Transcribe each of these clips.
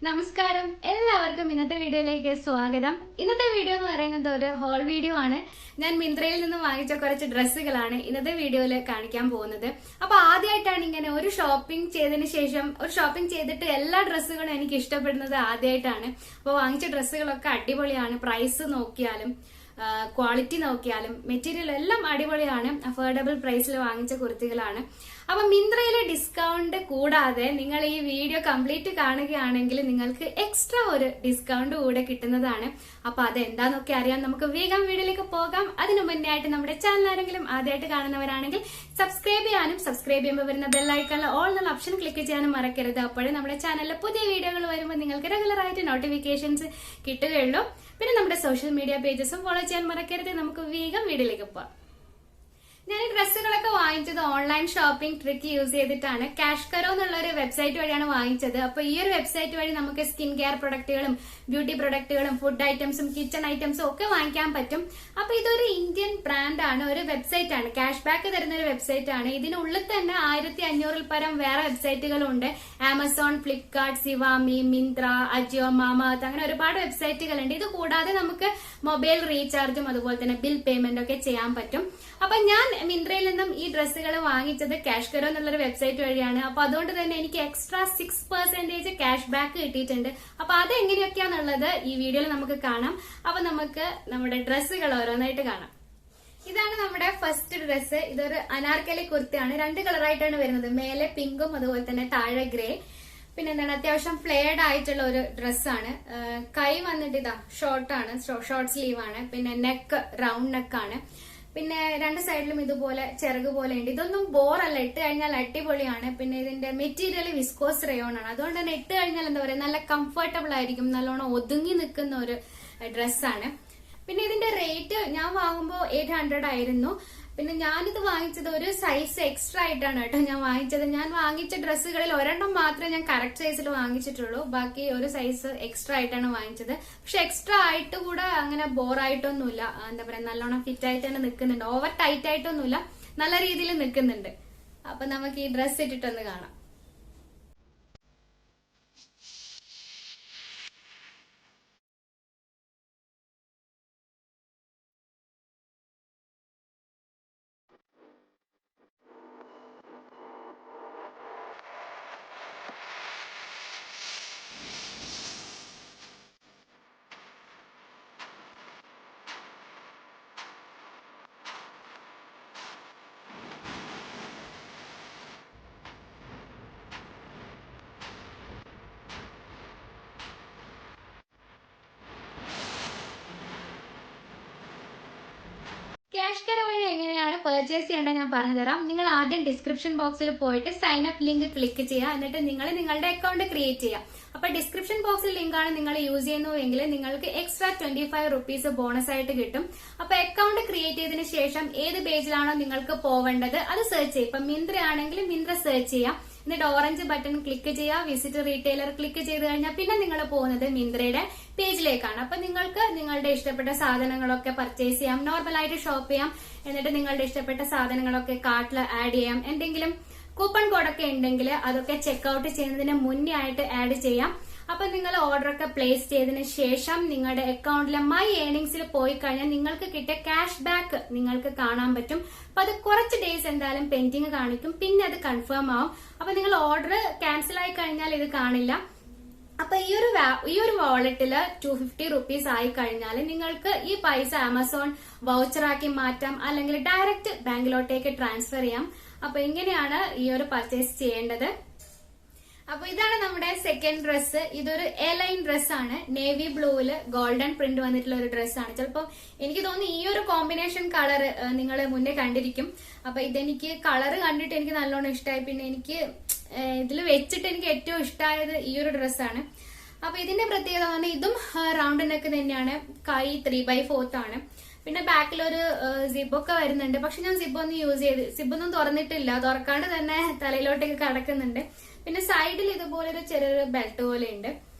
നമസ്കാരം, എല്ലാവർക്കും ഇന്നത്തെ വീഡിയോയിലേക്ക് സ്വാഗതം. ഇന്നത്തെ വീഡിയോ എന്ന് പറയുന്നത് ഒരു ഹോൾ വീഡിയോ ആണ്. ഞാൻ മിന്ത്രയിൽ നിന്ന് വാങ്ങിച്ച കുറച്ച് ഡ്രസ്സുകളാണ് ഇന്നത്തെ വീഡിയോയിൽ കാണിക്കാൻ പോകുന്നത്. അപ്പൊ ആദ്യമായിട്ടാണ് ഇങ്ങനെ ഒരു ഷോപ്പിംഗ് ചെയ്തതിന് ശേഷം ഒരു ഷോപ്പിംഗ് ചെയ്തിട്ട് എല്ലാ ഡ്രസ്സുകളും എനിക്ക് ഇഷ്ടപ്പെടുന്നത് ആദ്യമായിട്ടാണ്. അപ്പൊ വാങ്ങിച്ച ഡ്രസ്സുകളൊക്കെ അടിപൊളിയാണ്. പ്രൈസ് നോക്കിയാലും ക്വാളിറ്റി നോക്കിയാലും മെറ്റീരിയൽ എല്ലാം അടിപൊളിയാണ്. അഫോർഡബിൾ പ്രൈസിൽ വാങ്ങിച്ച കുർത്തികളാണ്. അപ്പൊ മിന്ത്രയിലെ ഡിസ്കൗണ്ട് കൂടാതെ നിങ്ങൾ ഈ വീഡിയോ കംപ്ലീറ്റ് കാണുകയാണെങ്കിൽ നിങ്ങൾക്ക് എക്സ്ട്രാ ഒരു ഡിസ്കൗണ്ട് കൂടെ കിട്ടുന്നതാണ്. അപ്പൊ അതെന്താന്നൊക്കെ അറിയാൻ നമുക്ക് വേഗം വീഡിയോയിലേക്ക് പോകാം. അതിനു മുന്നേ ആയിട്ട് നമ്മുടെ ചാനൽ ആരെങ്കിലും ആദ്യമായിട്ട് കാണുന്നവരാണെങ്കിൽ സബ്സ്ക്രൈബ് ചെയ്യാനും സബ്സ്ക്രൈബ് ചെയ്യുമ്പോൾ വരുന്ന ബെല്ലൈക്കണിൽ ഓൾ എന്നുള്ള ഓപ്ഷൻ ക്ലിക്ക് ചെയ്യാനും മറക്കരുത്. അപ്പോഴേ നമ്മുടെ ചാനലിൽ പുതിയ വീഡിയോകൾ വരുമ്പോൾ നിങ്ങൾക്ക് റെഗുലർ ആയിട്ട് നോട്ടിഫിക്കേഷൻസ് കിട്ടുകയുള്ളൂ. പിന്നെ നമ്മുടെ സോഷ്യൽ മീഡിയ പേജസും ഫോളോ ചെയ്യാൻ മറക്കരുത്. നമുക്ക് വേഗം വീഡിയോയിലേക്ക് പോവാം. ഞാൻ ഈ ഡ്രസ്സുകളൊക്കെ വാങ്ങിച്ചത് ഓൺലൈൻ ഷോപ്പിംഗ് ട്രിക്ക് യൂസ് ചെയ്തിട്ടാണ്. ക്യാഷ് കരോ എന്നുള്ള ഒരു വെബ്സൈറ്റ് വഴിയാണ് വാങ്ങിച്ചത്. അപ്പൊ ഈ ഒരു വെബ്സൈറ്റ് വഴി നമുക്ക് സ്കിൻ കെയർ പ്രൊഡക്റ്റുകളും ബ്യൂട്ടി പ്രൊഡക്റ്റുകളും ഫുഡ് ഐറ്റംസും കിച്ചൺ ഐറ്റംസും ഒക്കെ വാങ്ങിക്കാൻ പറ്റും. അപ്പൊ ഇതൊരു ഇന്ത്യൻ ബ്രാൻഡാണ്, ഒരു വെബ്സൈറ്റ് ആണ്, ക്യാഷ് ബാക്ക് തരുന്ന ഒരു വെബ്സൈറ്റ് ആണ്. ഇതിനുള്ളിൽ തന്നെ 1500 പരം വേറെ വെബ്സൈറ്റുകളുണ്ട്. ആമസോൺ, ഫ്ലിപ്കാർട്ട്, സിവാമി, മിന്ത്ര, അജിയോ, മാമാർത്ത്, അങ്ങനെ ഒരുപാട് വെബ്സൈറ്റുകളുണ്ട്. ഇത് കൂടാതെ നമുക്ക് മൊബൈൽ റീചാർജും അതുപോലെ തന്നെ ബിൽ പേയ്മെന്റ് ഒക്കെ ചെയ്യാൻ പറ്റും. അപ്പൊ ഞാൻ മിന്ത്രയിൽ നിന്നും ഈ ഡ്രസ്സുകൾ വാങ്ങിച്ചത് ക്യാഷ് കരോ എന്നുള്ളൊരു വെബ്സൈറ്റ് വഴിയാണ്. അപ്പൊ അതുകൊണ്ട് തന്നെ എനിക്ക് എക്സ്ട്രാ 6% ക്യാഷ് ബാക്ക് കിട്ടിയിട്ടുണ്ട്. അപ്പൊ അത് എങ്ങനെയൊക്കെയാന്നുള്ളത് ഈ വീഡിയോയിൽ നമുക്ക് കാണാം. അപ്പൊ നമുക്ക് നമ്മുടെ ഡ്രസ്സുകൾ ഓരോന്നായിട്ട് കാണാം. ഇതാണ് നമ്മുടെ ഫസ്റ്റ് ഡ്രസ്സ്. ഇതൊരു അനാർക്കലി കുർത്തിയാണ്. 2 കളറായിട്ടാണ് വരുന്നത്. മേലെ പിങ്കും അതുപോലെ തന്നെ താഴെ ഗ്രേ. പിന്നെ എന്താണ്, അത്യാവശ്യം ഫ്ലെയർഡ് ആയിട്ടുള്ള ഒരു ഡ്രസ്സാണ്. കൈ വന്നിട്ട് ഇതാ ഷോർട്ടാണ്, ഷോർട്ട് സ്ലീവ് ആണ്. പിന്നെ നെക്ക് റൗണ്ട് നെക്കാണ്. പിന്നെ 2 സൈഡിലും ഇതുപോലെ ചിറക് പോലെ ഉണ്ട്. ഇതൊന്നും ബോറല്ല, ഇട്ട് കഴിഞ്ഞാൽ അടിപൊളിയാണ്. പിന്നെ ഇതിന്റെ മെറ്റീരിയൽ വിസ്കോസ് റയോൺ ആണ്. അതുകൊണ്ട് തന്നെ ഇട്ട് കഴിഞ്ഞാൽ എന്താ പറയുക, നല്ല കംഫർട്ടബിൾ ആയിരിക്കും. നല്ലോണം ഒതുങ്ങി നിൽക്കുന്ന ഒരു ഡ്രസ്സാണ്. പിന്നെ ഇതിന്റെ റേറ്റ് ഞാൻ വാങ്ങുമ്പോൾ 800 ആയിരുന്നു. പിന്നെ ഞാനിത് വാങ്ങിച്ചത് ഒരു സൈസ് എക്സ്ട്രാ ആയിട്ടാണ് കേട്ടോ ഞാൻ വാങ്ങിച്ചത്. ഞാൻ വാങ്ങിച്ച ഡ്രസ്സുകളിൽ ഒരെണ്ണം മാത്രമേ ഞാൻ കറക്റ്റ് സൈസിൽ വാങ്ങിച്ചിട്ടുള്ളൂ. ബാക്കി ഒരു സൈസ് എക്സ്ട്രാ ആയിട്ടാണ് വാങ്ങിച്ചത്. പക്ഷെ എക്സ്ട്രാ ആയിട്ട് കൂടെ അങ്ങനെ ബോറായിട്ടൊന്നുമില്ല. എന്താ പറയാ, നല്ലോണം ഫിറ്റ് ആയിട്ട് തന്നെ നിൽക്കുന്നുണ്ട്. ഓവർ ടൈറ്റ് ആയിട്ടൊന്നുമില്ല, നല്ല രീതിയിൽ നിൽക്കുന്നുണ്ട്. അപ്പൊ നമുക്ക് ഈ ഡ്രസ്സ് ഇട്ടിട്ടൊന്ന് കാണാം. ക്യാഷ് കരോ വഴി എങ്ങനെയാണ് പർച്ചേസ് ചെയ്യേണ്ടത് ഞാൻ പറഞ്ഞുതരാം. നിങ്ങൾ ആദ്യം ഡിസ്ക്രിപ്ഷൻ ബോക്സിൽ പോയിട്ട് സൈൻ അപ്പ് ലിങ്ക് ക്ലിക്ക് ചെയ്യുക. എന്നിട്ട് നിങ്ങൾ നിങ്ങളുടെ അക്കൗണ്ട് ക്രിയേറ്റ് ചെയ്യുക. അപ്പൊ ഡിസ്ക്രിപ്ഷൻ ബോക്സിൽ ലിങ്കാണ് നിങ്ങൾ യൂസ് ചെയ്യുന്നതെങ്കിൽ നിങ്ങൾക്ക് എക്സ്ട്രാ 25 റുപ്പീസ് ബോണസ് ആയിട്ട് കിട്ടും. അപ്പൊ അക്കൗണ്ട് ക്രിയേറ്റ് ചെയ്തതിനു ശേഷം ഏത് പേജിലാണോ നിങ്ങൾക്ക് പോവേണ്ടത് അത് സെർച്ച് ചെയ്യും. ഇപ്പൊ മിന്ത്ര ആണെങ്കിൽ മിന്ത്ര സെർച്ച് ചെയ്യാം. എന്നിട്ട് ഓറഞ്ച് ബട്ടൺ ക്ലിക്ക് ചെയ്യുക. വിസിറ്റ് റീറ്റെയിലർ ക്ലിക്ക് ചെയ്ത് കഴിഞ്ഞാൽ പിന്നെ നിങ്ങൾ പോകുന്നത് മിന്ത്രയുടെ പേജിലേക്കാണ്. അപ്പൊ നിങ്ങൾക്ക് നിങ്ങളുടെ ഇഷ്ടപ്പെട്ട സാധനങ്ങളൊക്കെ പർച്ചേസ് ചെയ്യാം, നോർമലായിട്ട് ഷോപ്പ് ചെയ്യാം. എന്നിട്ട് നിങ്ങളുടെ ഇഷ്ടപ്പെട്ട സാധനങ്ങളൊക്കെ കാർട്ടിൽ ആഡ് ചെയ്യാം. എന്തെങ്കിലും കൂപ്പൺ കോഡൊക്കെ ഉണ്ടെങ്കിൽ അതൊക്കെ ചെക്ക്ഔട്ട് ചെയ്യുന്നതിന് മുന്നേ ആയിട്ട് ആഡ് ചെയ്യാം. അപ്പൊ നിങ്ങൾ ഓർഡർ ഒക്കെ പ്ലേസ് ചെയ്തതിന് ശേഷം നിങ്ങളുടെ അക്കൗണ്ടിലെ മൈ ഏർണിംഗ്സിൽ പോയി കഴിഞ്ഞാൽ നിങ്ങൾക്ക് കിട്ടിയ ക്യാഷ് ബാക്ക് നിങ്ങൾക്ക് കാണാൻ പറ്റും. അപ്പൊ അത് കുറച്ച് ഡേയ്സ് എന്തായാലും പെൻഡിങ് കാണിക്കും, പിന്നെ അത് കൺഫേം ആവും. അപ്പൊ നിങ്ങൾ ഓർഡർ ക്യാൻസൽ ആയി കഴിഞ്ഞാൽ ഇത് കാണില്ല. അപ്പൊ ഈ ഒരു വാളറ്റില് 250 റുപ്പീസ് ആയി കഴിഞ്ഞാൽ നിങ്ങൾക്ക് ഈ പൈസ ആമസോൺ വൗച്ചറാക്കി മാറ്റാം, അല്ലെങ്കിൽ ഡയറക്റ്റ് ബാങ്കിലോട്ടേക്ക് ട്രാൻസ്ഫർ ചെയ്യാം. അപ്പൊ ഇങ്ങനെയാണ് ഈ ഒരു പർച്ചേസ് ചെയ്യേണ്ടത്. അപ്പൊ ഇതാണ് നമ്മുടെ സെക്കൻഡ് ഡ്രസ്സ്. ഇതൊരു എ ലൈൻ ഡ്രസ്സാണ്. നേവി ബ്ലൂവില് ഗോൾഡൻ പ്രിന്റ് വന്നിട്ടുള്ള ഒരു ഡ്രസ്സാണ്. ചിലപ്പോൾ എനിക്ക് തോന്നുന്നു ഈ ഒരു കോമ്പിനേഷൻ കളർ നിങ്ങൾ മുന്നേ കണ്ടിരിക്കും. അപ്പൊ ഇതെനിക്ക് കളർ കണ്ടിട്ട് എനിക്ക് നല്ലോണം ഇഷ്ടമായി. പിന്നെ എനിക്ക് ഇതിൽ വെച്ചിട്ട് എനിക്ക് ഏറ്റവും ഇഷ്ടമായത് ഈ ഒരു ഡ്രസ്സാണ്. അപ്പൊ ഇതിന്റെ പ്രത്യേകത പറഞ്ഞാൽ ഇതും റൗണ്ട് നെക്ക് തന്നെയാണ്. കൈ 3/4 ആണ്. പിന്നെ ബാക്കിൽ ഒരു സിബൊക്കെ വരുന്നുണ്ട്. പക്ഷെ ഞാൻ സിബൊന്നും യൂസ് ചെയ്ത് സിബൊന്നും തുറന്നിട്ടില്ല, തുറക്കാണ്ട് തന്നെ തലയിലോട്ടേക്ക് കടക്കുന്നുണ്ട്. പിന്നെ സൈഡിൽ ഇതുപോലെ ഒരു ചെറിയൊരു ബെൽറ്റ് പോലെ ഉണ്ട്.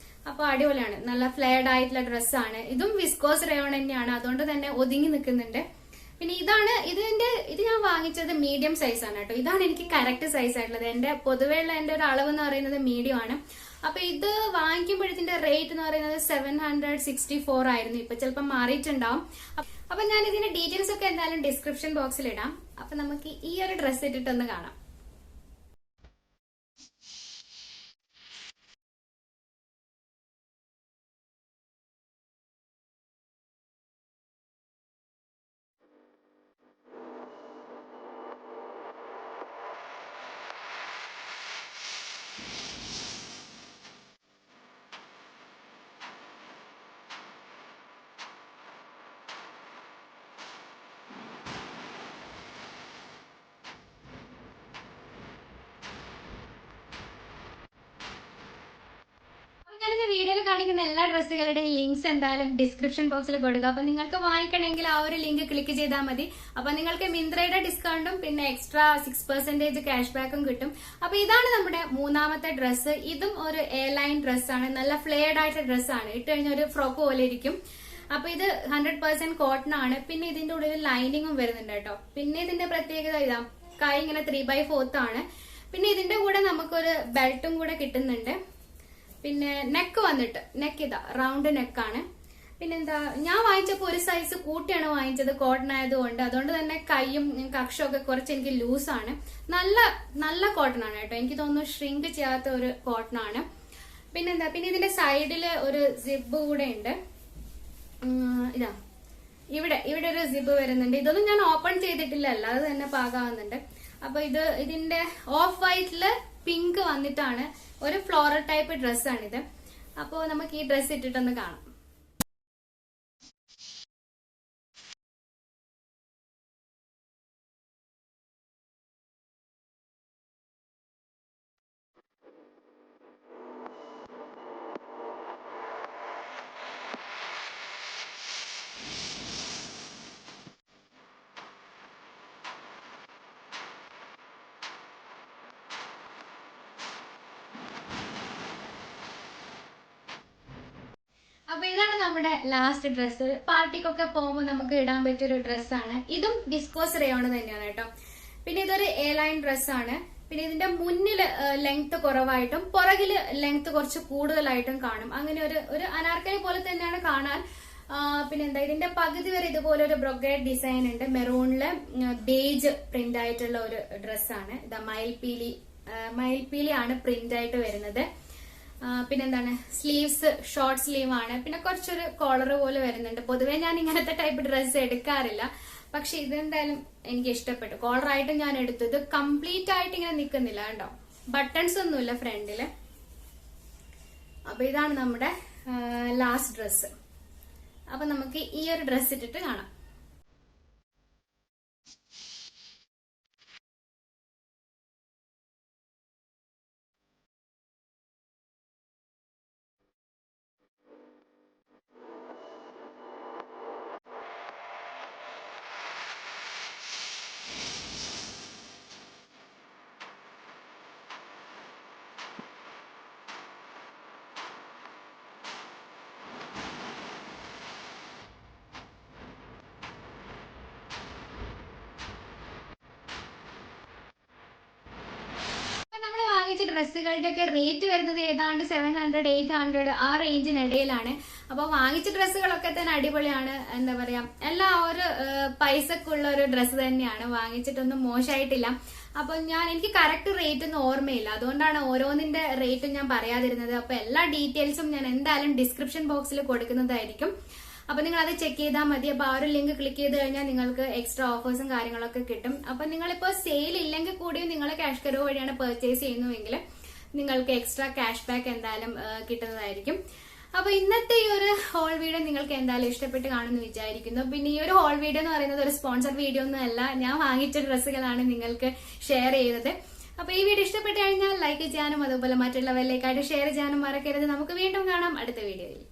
അപ്പൊ അടിപൊളിയാണ്, നല്ല ഫ്ലെയർഡ് ആയിട്ടുള്ള ഡ്രസ്സാണ്. ഇതും വിസ്കോസ് റയോൺ തന്നെയാണ്, അതുകൊണ്ട് തന്നെ ഒതുങ്ങി നിൽക്കുന്നുണ്ട്. പിന്നെ ഇത് ഞാൻ വാങ്ങിച്ചത് മീഡിയം സൈസ് ആണ് കേട്ടോ. ഇതാണ് എനിക്ക് കറക്റ്റ് സൈസ് ആയിട്ടുള്ളത്. എന്റെ പൊതുവെയുള്ള എന്റെ ഒരു അളവ് എന്ന് പറയുന്നത് മീഡിയം ആണ്. അപ്പൊ ഇത് വാങ്ങിക്കുമ്പോൾ ഇതിന്റെ റേറ്റ് എന്ന് പറയുന്നത് 764 ആയിരുന്നു. ഇപ്പൊ ചിലപ്പോൾ മാറിയിട്ടുണ്ടാവും. അപ്പൊ ഞാൻ ഇതിന്റെ ഡീറ്റെയിൽസ് ഒക്കെ എന്തായാലും ഡിസ്ക്രിപ്ഷൻ ബോക്സിൽ ഇടാം. അപ്പൊ നമുക്ക് ഈ ഒരു ഡ്രസ്സ് ഇട്ടിട്ടൊന്ന് കാണാം. ഞാനിന്ന് വീഡിയോയിൽ കാണിക്കുന്ന എല്ലാ ഡ്രസ്സുകളുടെയും ലിങ്ക്സ് എന്തായാലും ഡിസ്ക്രിപ്ഷൻ ബോക്സിൽ കൊടുക്കുക. അപ്പൊ നിങ്ങൾക്ക് വാങ്ങിക്കണമെങ്കിൽ ആ ഒരു ലിങ്ക് ക്ലിക്ക് ചെയ്താൽ മതി. അപ്പൊ നിങ്ങൾക്ക് മിന്ത്രയുടെ ഡിസ്കൗണ്ടും പിന്നെ എക്സ്ട്രാ 6% ക്യാഷ് ബാക്കും കിട്ടും. അപ്പൊ ഇതാണ് നമ്മുടെ മൂന്നാമത്തെ ഡ്രസ്സ്. ഇതും ഒരു എ ലൈൻ ഡ്രസ്സാണ്. നല്ല ഫ്ലെയർഡ് ആയിട്ട് ഡ്രസ്സാണ്. ഇട്ട് കഴിഞ്ഞ ഒരു ഫ്രോക്ക് പോലെ ഇരിക്കും. അപ്പൊ ഇത് 100% കോട്ടൺ ആണ്. പിന്നെ ഇതിന്റെ ഉള്ളിൽ ലൈനിങ്ങും വരുന്നുണ്ട് കേട്ടോ. പിന്നെ ഇതിന്റെ പ്രത്യേകത ഇതാ, കൈ ഇങ്ങനെ 3/4 ആണ്. പിന്നെ ഇതിന്റെ കൂടെ നമുക്കൊരു ബെൽറ്റും കൂടെ കിട്ടുന്നുണ്ട്. പിന്നെ നെക്ക് വന്നിട്ട് ഇതാ റൗണ്ട് നെക്കാണ്. പിന്നെന്താ, ഞാൻ വാങ്ങിച്ചപ്പോൾ ഒരു സൈസ് കൂട്ടിയാണ് വാങ്ങിച്ചത്, കോട്ടൺ ആയതുകൊണ്ട്. അതുകൊണ്ട് തന്നെ കൈയും കക്ഷമൊക്കെ കുറച്ച് എനിക്ക് ലൂസാണ്. നല്ല കോട്ടൺ ആണ് കേട്ടോ. എനിക്ക് തോന്നുന്നു ഷ്രിങ്ക് ചെയ്യാത്ത ഒരു കോട്ടൺ ആണ്. പിന്നെന്താ, പിന്നെ ഇതിന്റെ സൈഡില് ഒരു സിബ് കൂടെ ഉണ്ട്. ഇതാ ഇവിടെ ഒരു സിബ് വരുന്നുണ്ട്. ഇതൊന്നും ഞാൻ ഓപ്പൺ ചെയ്തിട്ടില്ല, അല്ലാതെ തന്നെ പാകാവുന്നുണ്ട്. അപ്പൊ ഇതിന്റെ ഓഫ് വൈറ്റില് പിങ്ക് വന്നിട്ടാണ്. ഒരു ഫ്ലോറൽ ടൈപ്പ് ഡ്രസ്സാണിത്. അപ്പോ നമുക്ക് ഈ ഡ്രസ്സ് ഇട്ടിട്ടൊന്ന് കാണാം. അപ്പൊ ഇതാണ് നമ്മുടെ ലാസ്റ്റ് ഡ്രസ്സ്. പാർട്ടിക്കൊക്കെ പോകുമ്പോൾ നമുക്ക് ഇടാൻ പറ്റിയൊരു ഡ്രസ്സാണ്. ഇതും വിസ്കോസ് റയോൺ തന്നെയാണ് കേട്ടോ. പിന്നെ ഇതൊരു എ ലൈൻ ഡ്രസ്സാണ്. പിന്നെ ഇതിന്റെ മുന്നില് ലെങ്ത് കുറവായിട്ടും പുറകില് ലെങ്ത് കുറച്ച് കൂടുതലായിട്ടും കാണും. അങ്ങനെ ഒരു അനാർക്കലി പോലെ തന്നെയാണ് കാണാൻ. പിന്നെ എന്താ, ഇതിന്റെ പകുതി വരെ ഇതുപോലെ ഒരു ബ്രൊഗേഡ് ഡിസൈൻ ഉണ്ട്. മെറൂണില് ബേജ് പ്രിന്റ് ആയിട്ടുള്ള ഒരു ഡ്രസ്സാണ്. ഇതാ മയിൽപീലി ആണ് പ്രിന്റ് ആയിട്ട് വരുന്നത്. പിന്നെന്താണ്, സ്ലീവ്സ് ഷോർട്ട് സ്ലീവ് ആണ്. പിന്നെ കുറച്ചൊരു കോളർ പോലെ വരുന്നുണ്ട്. പൊതുവെ ഞാൻ ഇങ്ങനത്തെ ടൈപ്പ് ഡ്രസ്സ് എടുക്കാറില്ല, പക്ഷെ ഇതെന്തായാലും എനിക്ക് ഇഷ്ടപ്പെട്ടു. കോളറായിട്ട് ഞാൻ എടുത്തു. ഇത് കംപ്ലീറ്റ് ആയിട്ട് ഇങ്ങനെ നിൽക്കുന്നില്ല കേട്ടോ, ബട്ടൺസ് ഒന്നുമില്ല ഫ്രണ്ടില്. അപ്പൊ ഇതാണ് നമ്മുടെ ലാസ്റ്റ് ഡ്രസ്സ്. അപ്പൊ നമുക്ക് ഈ ഒരു ഡ്രസ്സ് ഇട്ടിട്ട് കാണാം. ഡ്രസ്സുകളുടെ ഒക്കെ റേറ്റ് വരുന്നത് ഏതാണ്ട് 700, 800 ആ റേഞ്ചിനിടയിലാണ്. അപ്പൊ വാങ്ങിച്ച ഡ്രസ്സുകളൊക്കെ തന്നെ അടിപൊളിയാണ്. എന്താ പറയാ, എല്ലാം ഒരു പൈസക്കുള്ള ഒരു ഡ്രസ്സ് തന്നെയാണ്. വാങ്ങിച്ചിട്ടൊന്നും മോശമായിട്ടില്ല. അപ്പൊ എനിക്ക് കറക്റ്റ് റേറ്റ് ഒന്നും ഓർമ്മയില്ല, അതുകൊണ്ടാണ് ഓരോന്നിന്റെ റേറ്റും ഞാൻ പറയാതിരുന്നത്. അപ്പൊ എല്ലാ ഡീറ്റെയിൽസും ഞാൻ എന്തായാലും ഡിസ്ക്രിപ്ഷൻ ബോക്സിൽ കൊടുക്കുന്നതായിരിക്കും. അപ്പൊ നിങ്ങൾ അത് ചെക്ക് ചെയ്താൽ മതി. അപ്പൊ ആ ഒരു ലിങ്ക് ക്ലിക്ക് ചെയ്ത് കഴിഞ്ഞാൽ നിങ്ങൾക്ക് എക്സ്ട്രാ ഓഫേഴ്സും കാര്യങ്ങളൊക്കെ കിട്ടും. അപ്പൊ നിങ്ങളിപ്പോ സെയിൽ ഇല്ലെങ്കിൽ കൂടിയും നിങ്ങൾ ക്യാഷ് കരോ വഴിയാണ് പർച്ചേസ് ചെയ്യുന്നുവെങ്കിൽ നിങ്ങൾക്ക് എക്സ്ട്രാ ക്യാഷ് ബാക്ക് എന്തായാലും കിട്ടുന്നതായിരിക്കും. അപ്പൊ ഇന്നത്തെ ഈ ഒരു ഹോൾ വീഡിയോ നിങ്ങൾക്ക് എന്തായാലും ഇഷ്ടപ്പെട്ട് കാണുമെന്ന് വിചാരിക്കുന്നു. പിന്നെ ഈ ഒരു ഹോൾ വീഡിയോ എന്ന് പറയുന്നത് ഒരു സ്പോൺസർ വീഡിയോ ഒന്നും അല്ല, ഞാൻ വാങ്ങിച്ച ഡ്രസ്സുകളാണ് നിങ്ങൾക്ക് ഷെയർ ചെയ്തത്. അപ്പൊ ഈ വീഡിയോ ഇഷ്ടപ്പെട്ട് കഴിഞ്ഞാൽ ലൈക്ക് ചെയ്യാനും അതുപോലെ മറ്റുള്ളവരിലേക്കായിട്ട് ഷെയർ ചെയ്യാനും മറക്കരുത്. നമുക്ക് വീണ്ടും കാണാം അടുത്ത വീഡിയോയിൽ.